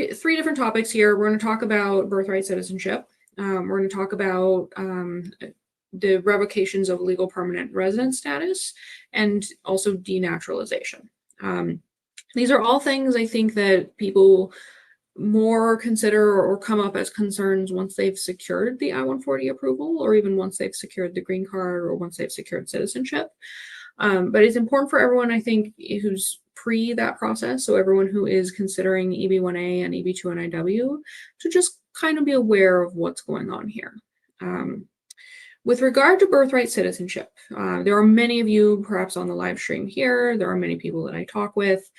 Three different topics here. We're going to talk about birthright citizenship. We're going to talk about the revocations of legal permanent resident status and also denaturalization. These are all things I think that people more consider or come up as concerns once they've secured the I-140 approval, or even once they've secured the green card, or once they've secured citizenship. But it's important for everyone, I think, who's pre that process, so everyone who is considering EB-1A and EB-2NIW, to just kind of be aware of what's going on here. With regard to birthright citizenship, there are many of you perhaps on the live stream here, there are many people that I talk with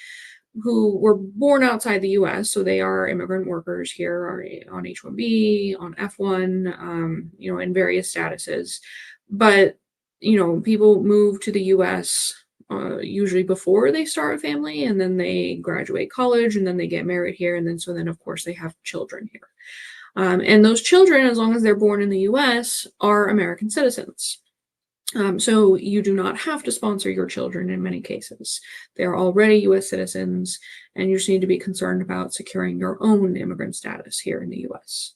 who were born outside the US, so they are immigrant workers here on H-1B, on F-1, you know, in various statuses. But, you know, people move to the US usually before they start a family, and then they graduate college, and then they get married here, and then of course they have children here. And those children, as long as they're born in the US, are American citizens. So you do not have to sponsor your children in many cases. They're already US citizens, and you just need to be concerned about securing your own immigrant status here in the US.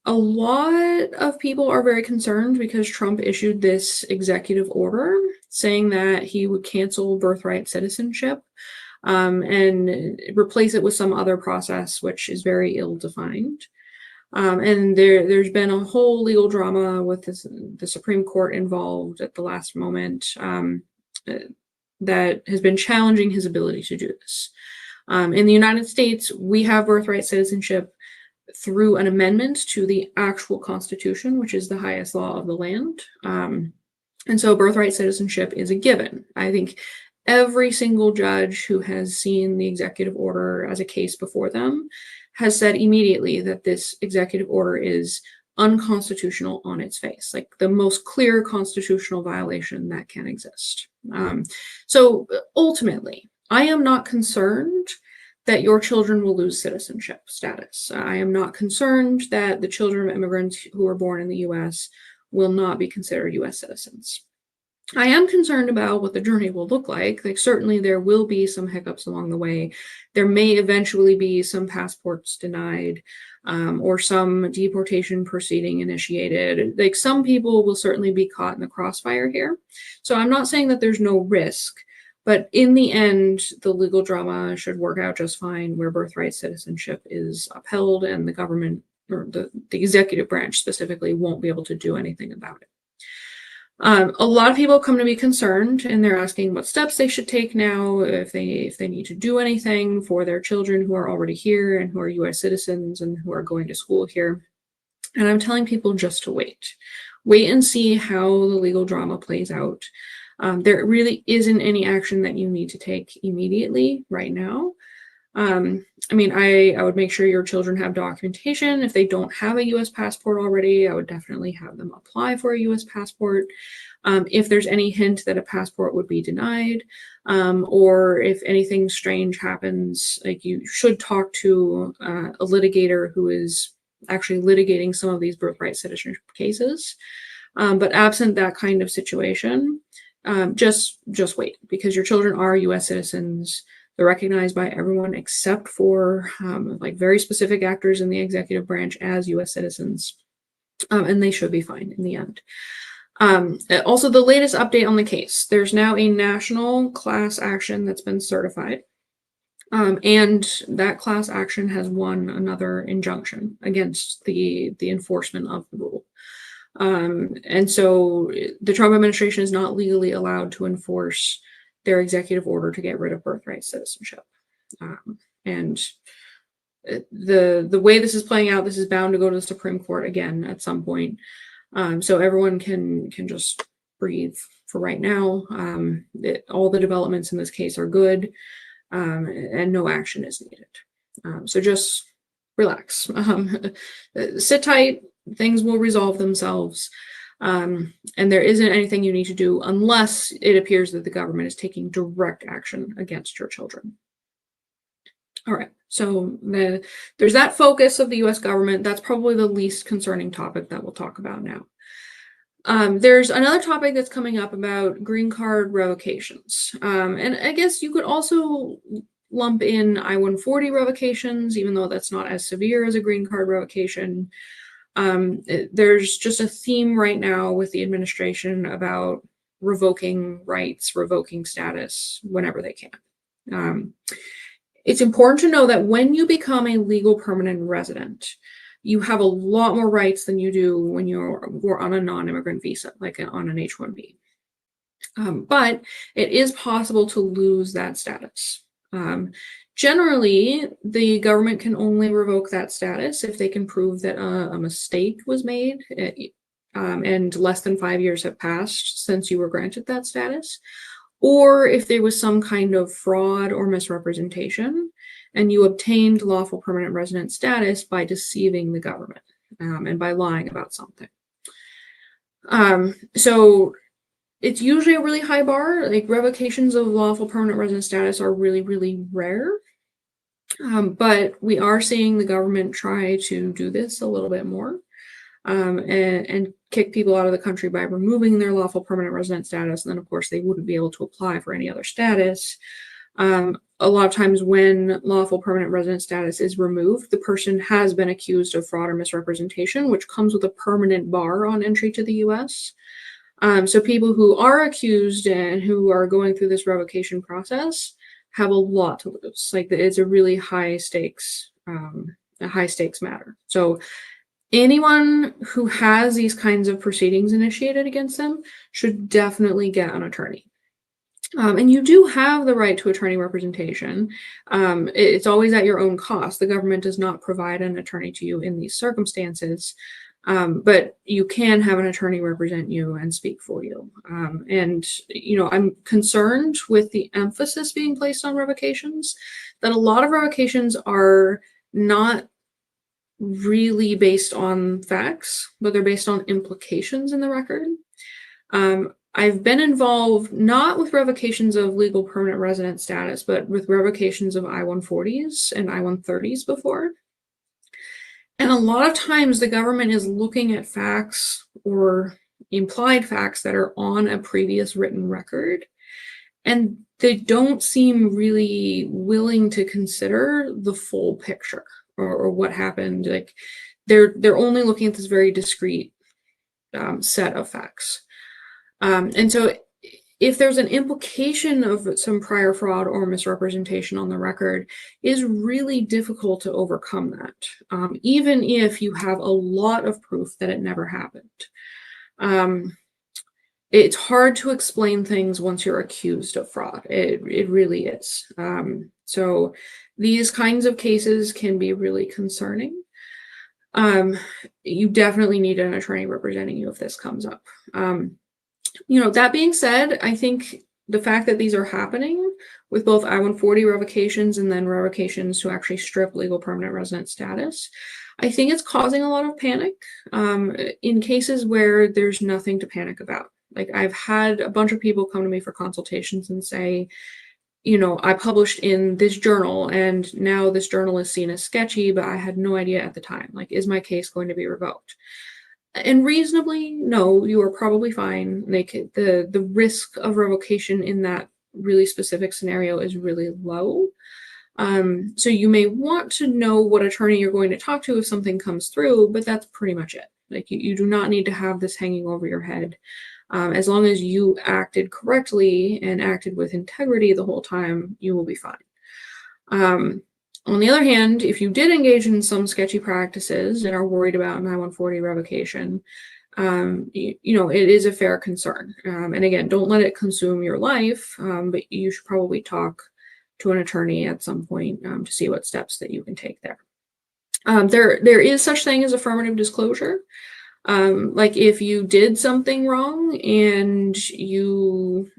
A lot of people are very concerned because Trump issued this executive order saying that he would cancel birthright citizenship and replace it with some other process, which is very ill-defined. And there's been a whole legal drama with the Supreme Court involved at the last moment that has been challenging his ability to do this. In the United States, we have birthright citizenship through an amendment to the actual Constitution, which is the highest law of the land. And so birthright citizenship is a given. I think every single judge who has seen the executive order as a case before them has said immediately that this executive order is unconstitutional on its face, like the most clear constitutional violation that can exist. So ultimately, I am not concerned that your children will lose citizenship status. I am not concerned that the children of immigrants who are born in the US will not be considered US citizens. I am concerned about what the journey will look like. Like, certainly there will be some hiccups along the way. There may eventually be some passports denied or some deportation proceeding initiated. Like, some people will certainly be caught in the crossfire here. So I'm not saying that there's no risk, but in the end, the legal drama should work out just fine where birthright citizenship is upheld and the government, or the executive branch specifically, won't be able to do anything about it. A lot of people come to be concerned, and they're asking what steps they should take now, if they need to do anything for their children who are already here and who are US citizens and who are going to school here. And I'm telling people just to wait. Wait and see how the legal drama plays out. There really isn't any action that you need to take immediately right now. I mean, I would make sure your children have documentation. If they don't have a US passport already, I would definitely have them apply for a US passport. If there's any hint that a passport would be denied, or if anything strange happens, like, you should talk to a litigator who is actually litigating some of these birthright citizenship cases. But absent that kind of situation, just wait, because your children are US citizens. They're recognized by everyone except for like very specific actors in the executive branch as US citizens, and they should be fine in the end. Also, the latest update on the case, there's now a national class action that's been certified, and that class action has won another injunction against the enforcement of the rule. And so the Trump administration is not legally allowed to enforce their executive order to get rid of birthright citizenship. And the way this is playing out, this is bound to go to the Supreme Court again at some point. So everyone can just breathe for right now. All the developments in this case are good, and no action is needed. So just relax. Sit tight. Things will resolve themselves. And there isn't anything you need to do unless it appears that the government is taking direct action against your children. All right, so there's that focus of the US government. That's probably the least concerning topic that we'll talk about now. There's another topic that's coming up about green card revocations. And I guess you could also lump in I-140 revocations, even though that's not as severe as a green card revocation. There's just a theme right now with the administration about revoking rights, revoking status whenever they can. It's important to know that when you become a legal permanent resident, you have a lot more rights than you do when you're on a non-immigrant visa, like on an H-1B. But it is possible to lose that status. Generally, the government can only revoke that status if they can prove that a mistake was made and less than 5 years have passed since you were granted that status, or if there was some kind of fraud or misrepresentation and you obtained lawful permanent resident status by deceiving the government and by lying about something. So it's usually a really high bar. Like, revocations of lawful permanent resident status are really, really rare. But we are seeing the government try to do this a little bit more and kick people out of the country by removing their lawful permanent resident status. And then, of course, they wouldn't be able to apply for any other status. A lot of times when lawful permanent resident status is removed, the person has been accused of fraud or misrepresentation, which comes with a permanent bar on entry to the US. So people who are accused and who are going through this revocation process have a lot to lose. Like, it's a really high stakes matter. So anyone who has these kinds of proceedings initiated against them should definitely get an attorney. And you do have the right to attorney representation. It's always at your own cost. The government does not provide an attorney to you in these circumstances. But you can have an attorney represent you and speak for you. And, I'm concerned with the emphasis being placed on revocations, that a lot of revocations are not really based on facts, but they're based on implications in the record. I've been involved not with revocations of legal permanent resident status, but with revocations of I-140s and I-130s before. And a lot of times the government is looking at facts or implied facts that are on a previous written record, and they don't seem really willing to consider the full picture or what happened. Like, they're only looking at this very discrete set of facts. And so if there's an implication of some prior fraud or misrepresentation on the record, is really difficult to overcome that, even if you have a lot of proof that it never happened. It's hard to explain things once you're accused of fraud. It really is. So these kinds of cases can be really concerning. You definitely need an attorney representing you if this comes up. That being said, I think the fact that these are happening with both I-140 revocations and then revocations to actually strip legal permanent resident status, I think it's causing a lot of panic in cases where there's nothing to panic about. Like, I've had a bunch of people come to me for consultations and say, I published in this journal and now this journal is seen as sketchy, but I had no idea at the time. Like, is my case going to be revoked? And reasonably, no, you are probably fine. Like, the risk of revocation in that really specific scenario is really low. So you may want to know what attorney you're going to talk to if something comes through, but that's pretty much it. Like, you do not need to have this hanging over your head. As long as you acted correctly and acted with integrity the whole time, you will be fine. On the other hand, if you did engage in some sketchy practices and are worried about an I-140 revocation, it is a fair concern. And again, don't let it consume your life, but you should probably talk to an attorney at some point to see what steps that you can take there. There is such thing as affirmative disclosure. Like, if you did something wrong and you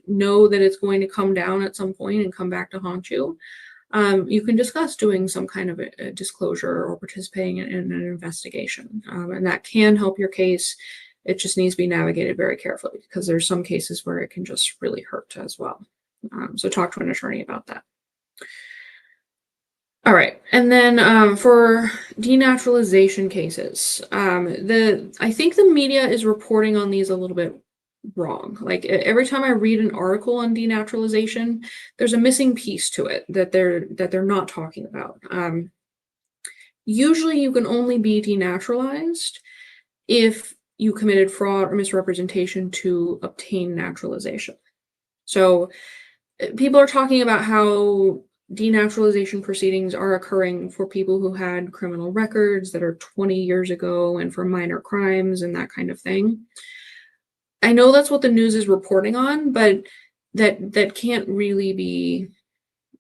know that it's going to come down at some point and come back to haunt you, you can discuss doing some kind of a disclosure or participating in an investigation. And that can help your case. It just needs to be navigated very carefully because there's some cases where it can just really hurt as well. So talk to an attorney about that. All right, and then for denaturalization cases, I think the media is reporting on these a little bit wrong. Like every time I read an article on denaturalization, there's a missing piece to it that they're not talking about. Usually you can only be denaturalized if you committed fraud or misrepresentation to obtain naturalization. So people are talking about how denaturalization proceedings are occurring for people who had criminal records that are 20 years ago and for minor crimes and that kind of thing. I know that's what the news is reporting on, but that can't really be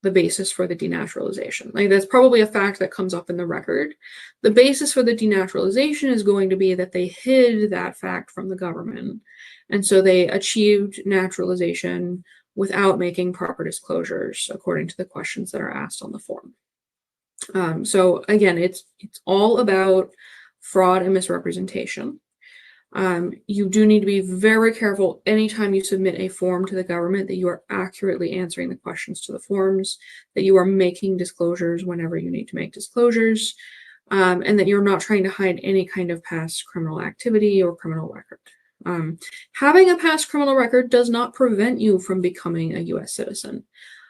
the basis for the denaturalization. Like that's probably a fact that comes up in the record. The basis for the denaturalization is going to be that they hid that fact from the government. And so they achieved naturalization without making proper disclosures according to the questions that are asked on the form. So again, it's all about fraud and misrepresentation. You do need to be very careful anytime you submit a form to the government that you are accurately answering the questions to the forms, that you are making disclosures whenever you need to make disclosures, and that you're not trying to hide any kind of past criminal activity or criminal record. Having a past criminal record does not prevent you from becoming a U.S. citizen.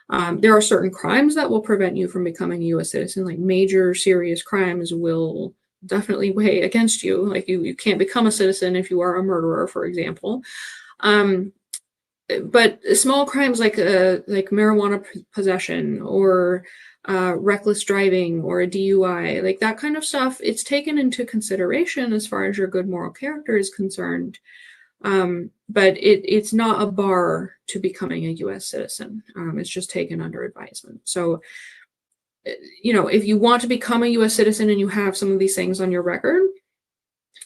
There are certain crimes that will prevent you from becoming a U.S. citizen, like major serious crimes will definitely weigh against you. Like you can't become a citizen if you are a murderer, for example. But small crimes like marijuana possession or reckless driving or a DUI, like that kind of stuff, it's taken into consideration as far as your good moral character is concerned. But it's not a bar to becoming a U.S. citizen. It's just taken under advisement. So, if you want to become a U.S. citizen and you have some of these things on your record,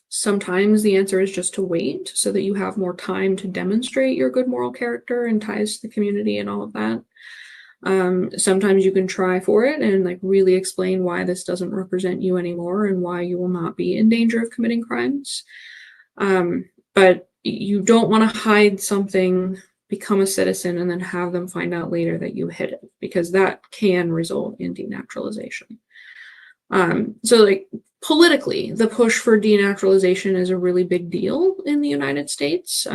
sometimes the answer is just to wait so that you have more time to demonstrate your good moral character and ties to the community and all of that. Sometimes you can try for it and like really explain why this doesn't represent you anymore and why you will not be in danger of committing crimes. But you don't want to hide something, become a citizen, and then have them find out later that you hid it, because that can result in denaturalization. So like politically, the push for denaturalization is a really big deal in the United States.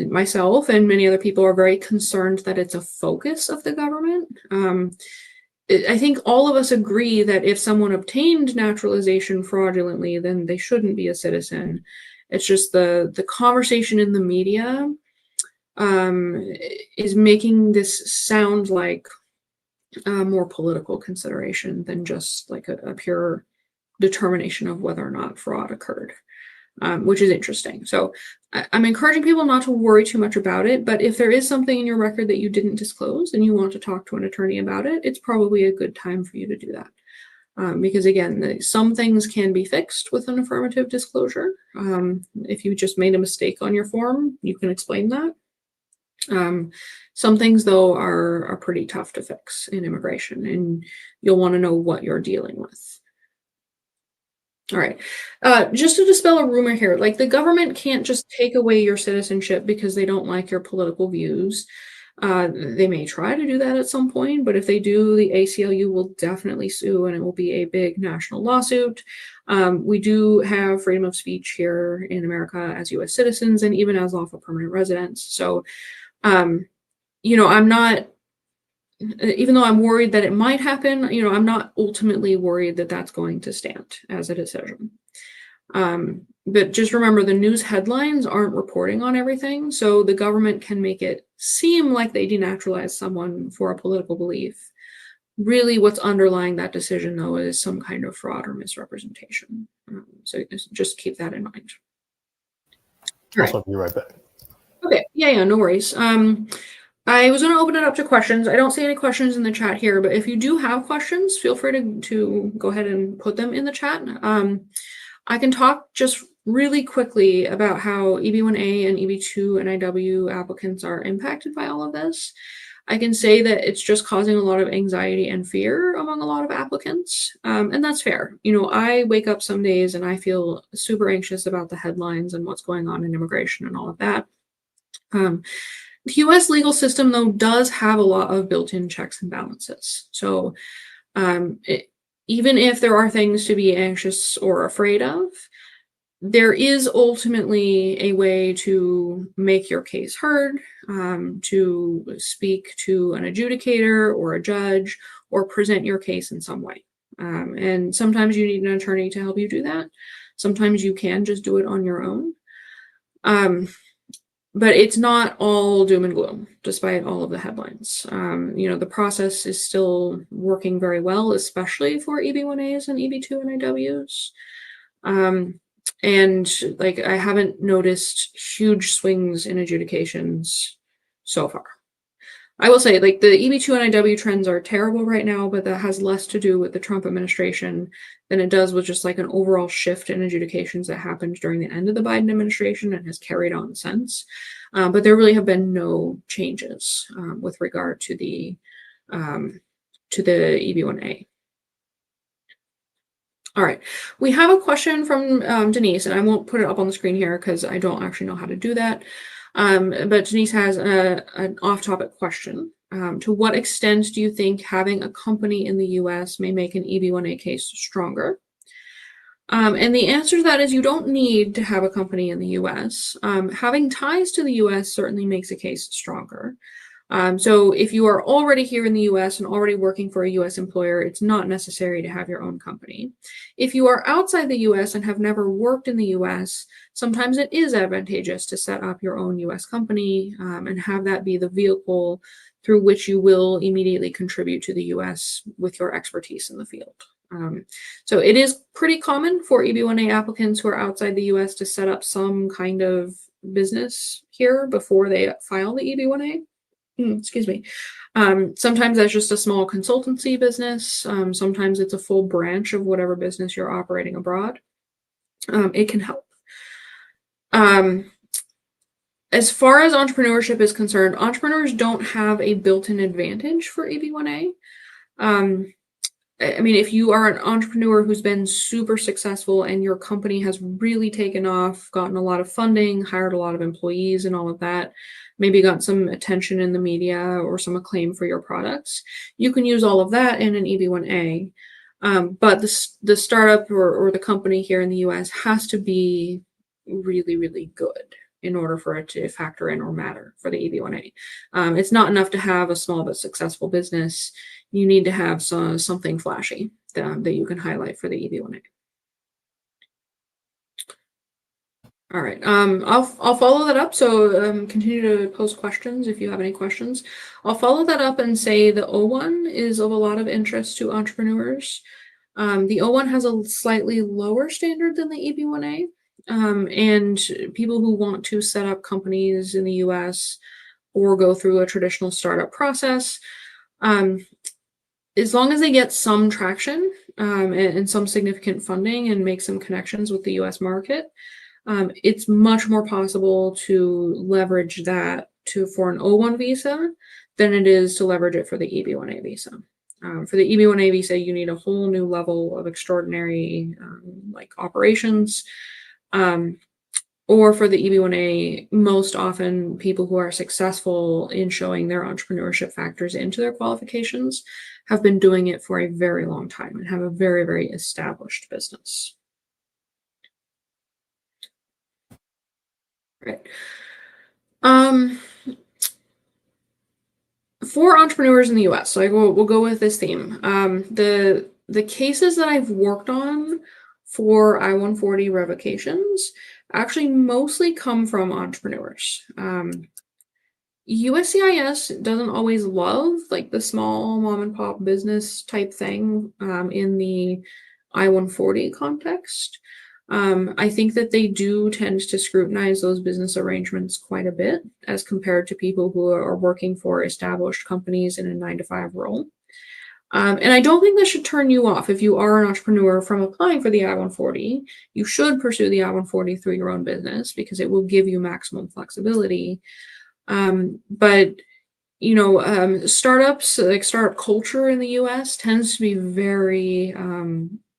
Myself and many other people are very concerned that it's a focus of the government. I think all of us agree that if someone obtained naturalization fraudulently, then they shouldn't be a citizen. It's just the conversation in the media is making this sound like a more political consideration than just like a pure determination of whether or not fraud occurred, which is interesting. So I'm encouraging people not to worry too much about it, but if there is something in your record that you didn't disclose and you want to talk to an attorney about it, it's probably a good time for you to do that. Because again, some things can be fixed with an affirmative disclosure. If you just made a mistake on your form, you can explain that. Some things, though, are pretty tough to fix in immigration, and you'll want to know what you're dealing with. All right. Just to dispel a rumor here, like the government can't just take away your citizenship because they don't like your political views. They may try to do that at some point, but if they do, the ACLU will definitely sue, and it will be a big national lawsuit. We do have freedom of speech here in America as U.S. citizens and even as lawful permanent residents. So, I'm not, even though I'm worried that it might happen, I'm not ultimately worried that that's going to stand as a decision. But just remember, the news headlines aren't reporting on everything, so the government can make it seem like they denaturalized someone for a political belief. Really, what's underlying that decision, though, is some kind of fraud or misrepresentation. So just keep that in mind. I'll be right back. Okay, yeah, no worries. I was going to open it up to questions. I don't see any questions in the chat here, but if you do have questions, feel free to go ahead and put them in the chat. I can talk just really quickly about how EB-1A and EB-2 NIW applicants are impacted by all of this. I can say that it's just causing a lot of anxiety and fear among a lot of applicants, and that's fair. I wake up some days and I feel super anxious about the headlines and what's going on in immigration and all of that. The U.S. legal system, though, does have a lot of built-in checks and balances. So even if there are things to be anxious or afraid of, there is ultimately a way to make your case heard, to speak to an adjudicator or a judge, or present your case in some way. And sometimes you need an attorney to help you do that. Sometimes you can just do it on your own. But it's not all doom and gloom, despite all of the headlines. The process is still working very well, especially for EB-1As and EB-2NAWs. And like, I haven't noticed huge swings in adjudications so far. I will say, like, the EB-2NAW trends are terrible right now, but that has less to do with the Trump administration than it does with just like an overall shift in adjudications that happened during the end of the Biden administration and has carried on since. But there really have been no changes with regard to the EB-1A. All right, we have a question from Denise, and I won't put it up on the screen here because I don't actually know how to do that. But Denise has an off-topic question. To what extent do you think having a company in the US may make an EB-1A case stronger? And the answer to that is you don't need to have a company in the US. Having ties to the US certainly makes a case stronger. So if you are already here in the US and already working for a US employer, it's not necessary to have your own company. If you are outside the US and have never worked in the US, sometimes it is advantageous to set up your own US company and have that be the vehicle through which you will immediately contribute to the US with your expertise in the field. So it is pretty common for EB-1A applicants who are outside the US to set up some kind of business here before they file the EB-1A. Excuse me. Sometimes that's just a small consultancy business. Sometimes it's a full branch of whatever business you're operating abroad. It can help. As far as entrepreneurship is concerned, entrepreneurs don't have a built-in advantage for EB-1A. I mean, if you are an entrepreneur who's been super successful and your company has really taken off, gotten a lot of funding, hired a lot of employees and all of that, maybe got some attention in the media or some acclaim for your products, you can use all of that in an EB-1A. But the startup or the company here in the US has to be really, really good in order for it to factor in or matter for the EB-1A. It's not enough to have a small but successful business. You need to have something flashy that you can highlight for the EB-1A. All right, I'll follow that up. So continue to post questions if you have any questions. I'll follow that up and say the O1 is of a lot of interest to entrepreneurs. The O1 has a slightly lower standard than the EB-1A. And people who want to set up companies in the US or go through a traditional startup process, as long as they get some traction and some significant funding and make some connections with the US market, it's much more possible to leverage that for an O1 visa than it is to leverage it for the EB-1A visa. For the EB-1A visa, you need a whole new level of extraordinary like operations. Or for the EB-1A, most often people who are successful in showing their entrepreneurship factors into their qualifications have been doing it for a very long time and have a very, very established business. Right. For entrepreneurs in the US, so we'll go with this theme. The cases that I've worked on for I-140 revocations actually mostly come from entrepreneurs. USCIS doesn't always love like the small mom and pop business type thing in the I-140 context. I think that they do tend to scrutinize those business arrangements quite a bit as compared to people who are working for established companies in a 9-to-5 role. And I don't think this should turn you off if you are an entrepreneur from applying for the I-140. You should pursue the I-140 through your own business because it will give you maximum flexibility. But startups, like startup culture in the US tends to be very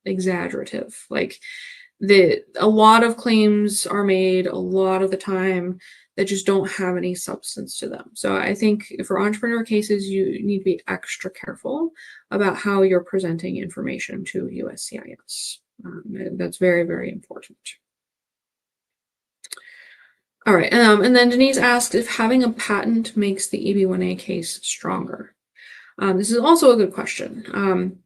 exaggerative. Like a lot of claims are made a lot of the time that just don't have any substance to them. So I think for entrepreneur cases, you need to be extra careful about how you're presenting information to USCIS. That's very, very important. All right, and then Denise asked if having a patent makes the EB-1A case stronger. This is also a good question.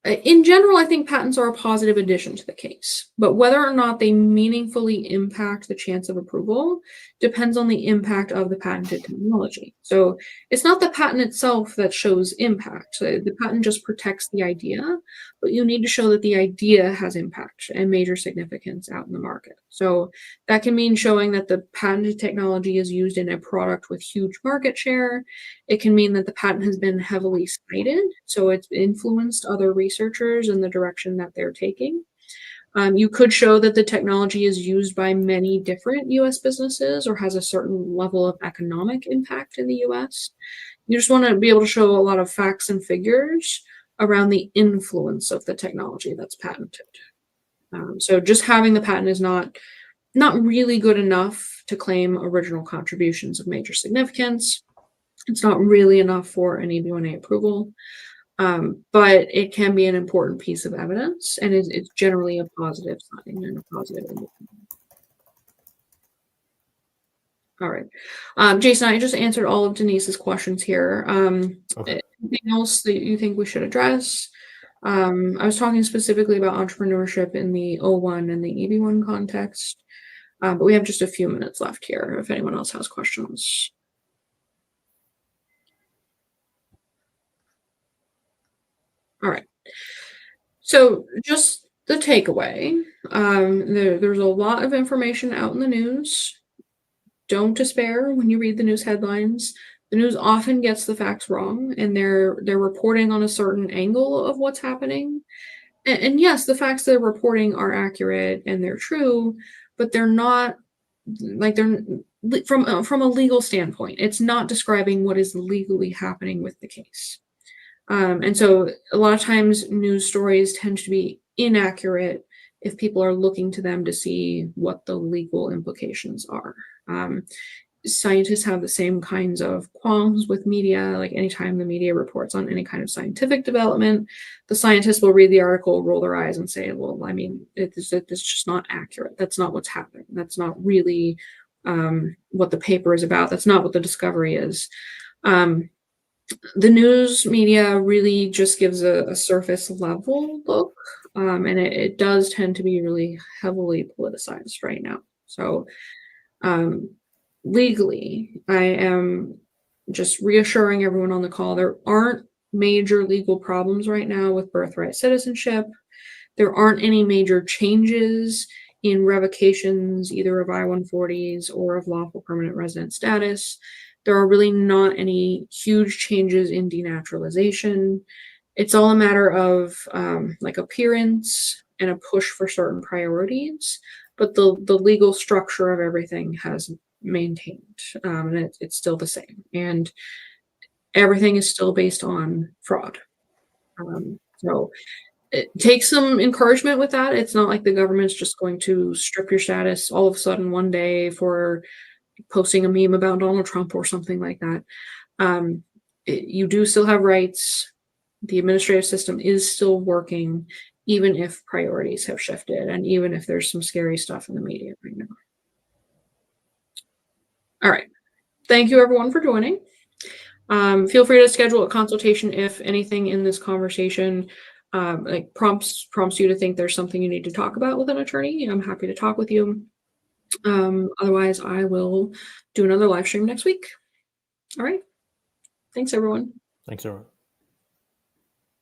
In general, I think patents are a positive addition to the case, but whether or not they meaningfully impact the chance of approval depends on the impact of the patented technology. So it's not the patent itself that shows impact. The patent just protects the idea, but you need to show that the idea has impact and major significance out in the market. So that can mean showing that the patented technology is used in a product with huge market share. It can mean that the patent has been heavily cited, so it's influenced other researchers in the direction that they're taking. You could show that the technology is used by many different US businesses or has a certain level of economic impact in the US. You just want to be able to show a lot of facts and figures around the influence of the technology that's patented. So just having the patent is not really good enough to claim original contributions of major significance. It's not really enough for an EB-1A approval, but it can be an important piece of evidence, and it's generally a positive sign and a positive indicator. All right. Jason, I just answered all of Denise's questions here. Okay. Anything else that you think we should address? I was talking specifically about entrepreneurship in the O1 and the EB1 context, but we have just a few minutes left here if anyone else has questions. All right. So just the takeaway, there's a lot of information out in the news. Don't despair when you read the news headlines. The news often gets the facts wrong, and they're reporting on a certain angle of what's happening. And yes, the facts they're reporting are accurate and they're true, but they're not from a legal standpoint. It's not describing what is legally happening with the case. And so a lot of times news stories tend to be inaccurate if people are looking to them to see what the legal implications are. Scientists have the same kinds of qualms with media. Like anytime the media reports on any kind of scientific development, the scientists will read the article, roll their eyes and say, well, I mean, it's just not accurate. That's not what's happening. That's not really what the paper is about. That's not what the discovery is. The news media really just gives a surface level look, and it does tend to be really heavily politicized right now. So legally, I am just reassuring everyone on the call, there aren't major legal problems right now with birthright citizenship. There aren't any major changes in revocations, either of I-140s or of lawful permanent resident status. There are really not any huge changes in denaturalization. It's all a matter of like appearance and a push for certain priorities, but the legal structure of everything has maintained, and it's still the same. And everything is still based on fraud. So it takes some encouragement with that. It's not like the government's just going to strip your status all of a sudden one day for posting a meme about Donald Trump or something like that. You do still have rights. The administrative system is still working, even if priorities have shifted and even if there's some scary stuff in the media right now. All right. Thank you, everyone, for joining. Feel free to schedule a consultation if anything in this conversation like prompts you to think there's something you need to talk about with an attorney. I'm happy to talk with you. Otherwise, I will do another live stream next week. All right. Thanks, everyone. Thanks, everyone.